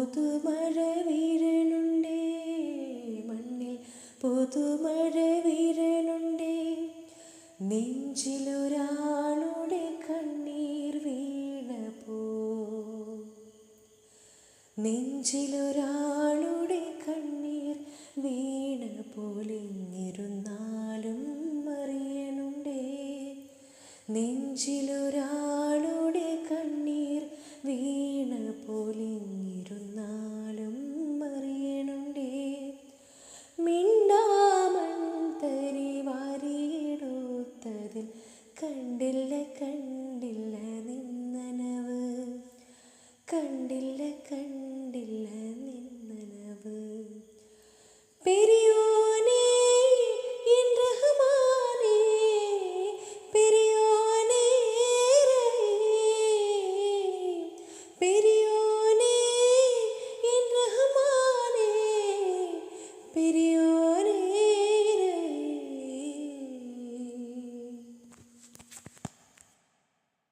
പുതുമഴ വീഴണുണ്ടേ, മണ്ണിൽ പുതുമഴ വീഴണുണ്ടേ. നെഞ്ചിലൊരാളുടെ കണ്ണീർ വീണപ്പോ, നെഞ്ചിലൊരാളുടെ കണ്ണീർ വീണ പോലിരുന്നാലും അറിയണുണ്ടേ. നെഞ്ചിലൊരാളുടെ കണ്ണീർ വീണ പോലിരുന്നാലും അറിയണുണ്ടേ. മിണ്ടാമൺതരി വാരിയെടുത്തതിൽ കണ്ടില്ല കണ്ടില്ല നിന്നനവ്, കണ്ടില്ല കണ്ടില്ല നിന്നനവ്. പെരിയോനേ എൻ റഹ്മാനേ, പെരിയോനേ പെരിയോനേ എൻ റഹ്മാനേ, പെരിയോനേ